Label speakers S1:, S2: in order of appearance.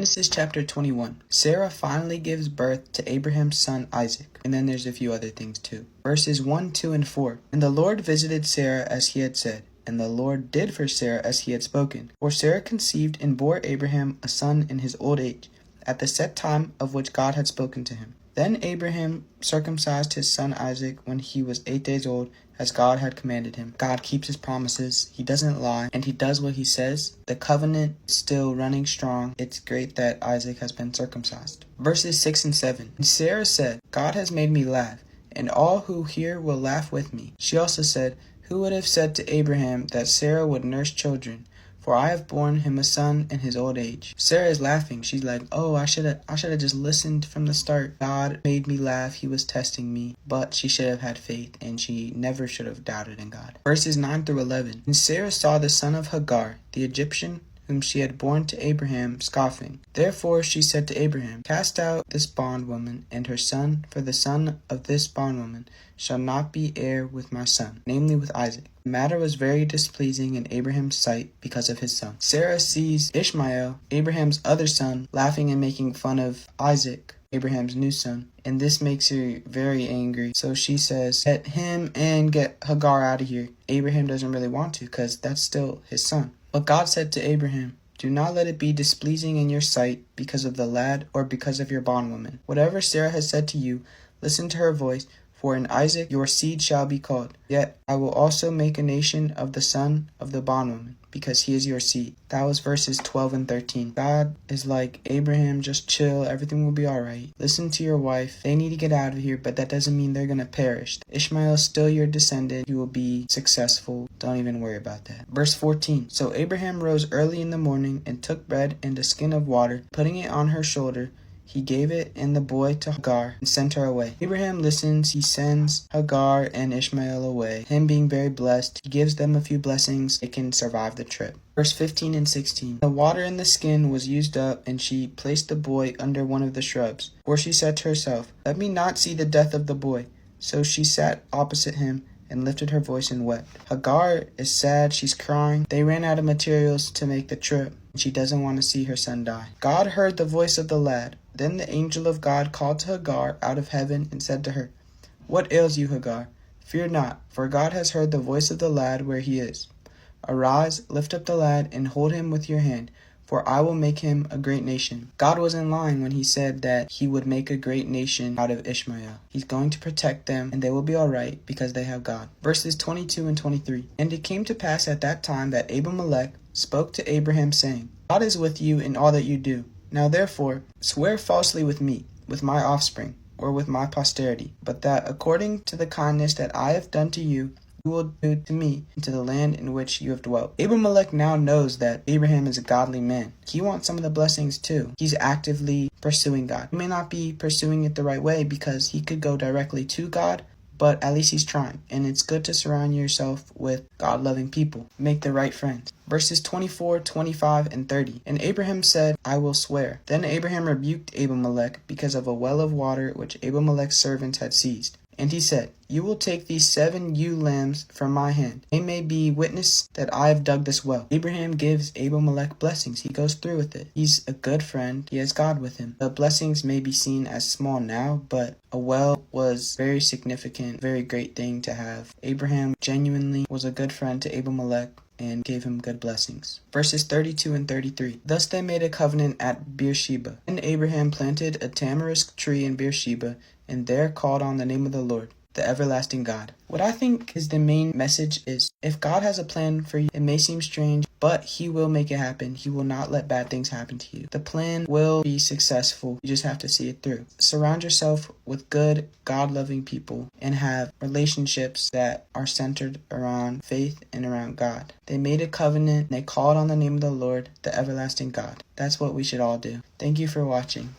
S1: Genesis chapter 21. Sarah finally gives birth to Abraham's son Isaac. And then there's a few other things too. Verses 1, 2, and 4. And the Lord visited Sarah as he had said, and the Lord did for Sarah as he had spoken. For Sarah conceived and bore Abraham a son in his old age, at the set time of which God had spoken to him. Then Abraham circumcised his son Isaac when he was 8 days old, as God had commanded him. God keeps his promises, he doesn't lie, and he does what he says. The covenant is still running strong. It's great that Isaac has been circumcised. Verses 6 and 7. And Sarah said, God has made me laugh, and all who hear will laugh with me. She also said, who would have said to Abraham that Sarah would nurse children? For I have borne him a son in his old age. Sarah is laughing. She's like, oh, I should have just listened from the start. God made me laugh. He was testing me. But she should have had faith, and she never should have doubted in God. Verses 9 through 11. And Sarah saw the son of Hagar, the Egyptian, whom she had borne to Abraham, scoffing. Therefore she said to Abraham, cast out this bondwoman and her son, for the son of this bondwoman shall not be heir with my son, namely with Isaac. The matter was very displeasing in Abraham's sight because of his son. Sarah sees Ishmael, Abraham's other son, laughing and making fun of Isaac, Abraham's new son, and this makes her very angry. So she says, get him and get Hagar out of here. Abraham doesn't really want to because that's still his son. But God said to Abraham, do not let it be displeasing in your sight because of the lad or because of your bondwoman. Whatever Sarah has said to you, listen to her voice, for in Isaac your seed shall be called. Yet I will also make a nation of the son of the bondwoman, because he is your seed. That was verses 12 and 13. God is like, Abraham, just chill, everything will be alright. Listen to your wife. They need to get out of here, but that doesn't mean they're gonna perish. Ishmael is still your descendant. You will be successful. Don't even worry about that. Verse 14. So Abraham rose early in the morning and took bread and a skin of water, putting it on her shoulder. He gave it and the boy to Hagar and sent her away. Abraham listens. He sends Hagar and Ishmael away. Him being very blessed, he gives them a few blessings. They can survive the trip. Verse 15 and 16. The water in the skin was used up, and she placed the boy under one of the shrubs. For she said to herself, let me not see the death of the boy. So she sat opposite him and lifted her voice and wept. Hagar is sad. She's crying. They ran out of materials to make the trip. She doesn't want to see her son die. God heard the voice of the lad. Then the angel of God called to Hagar out of heaven and said to her, what ails you, Hagar? Fear not, for God has heard the voice of the lad where he is. Arise, lift up the lad, and hold him with your hand, for I will make him a great nation. God wasn't lying when he said that he would make a great nation out of Ishmael. He's going to protect them, and they will be alright because they have God. Verses 22 and 23. And it came to pass at that time that Abimelech spoke to Abraham, saying, God is with you in all that you do. Now therefore, swear falsely with me, with my offspring, or with my posterity, but that according to the kindness that I have done to you, you will do to me and to the land in which you have dwelt. Abimelech now knows that Abraham is a godly man. He wants some of the blessings too. He's actively pursuing God. He may not be pursuing it the right way because he could go directly to God, but at least he's trying. And it's good to surround yourself with God-loving people. Make the right friends. Verses 24, 25, and 30. And Abraham said, I will swear. Then Abraham rebuked Abimelech because of a well of water which Abimelech's servants had seized. And he said, you will take these 7 ewe lambs from my hand. They may be witness that I have dug this well. Abraham gives Abimelech blessings. He goes through with it. He's a good friend. He has God with him. The blessings may be seen as small now, but a well was very significant, very great thing to have. Abraham genuinely was a good friend to Abimelech and gave him good blessings. Verses 32 and 33. Thus they made a covenant at Beersheba. And Abraham planted a tamarisk tree in Beersheba, and there called on the name of the Lord, the everlasting God. What I think is the main message is, if God has a plan for you, it may seem strange, but he will make it happen. He will not let bad things happen to you. The plan will be successful. You just have to see it through. Surround yourself with good, God-loving people and have relationships that are centered around faith and around God. They made a covenant. They called on the name of the Lord, the everlasting God. That's what we should all do. Thank you for watching.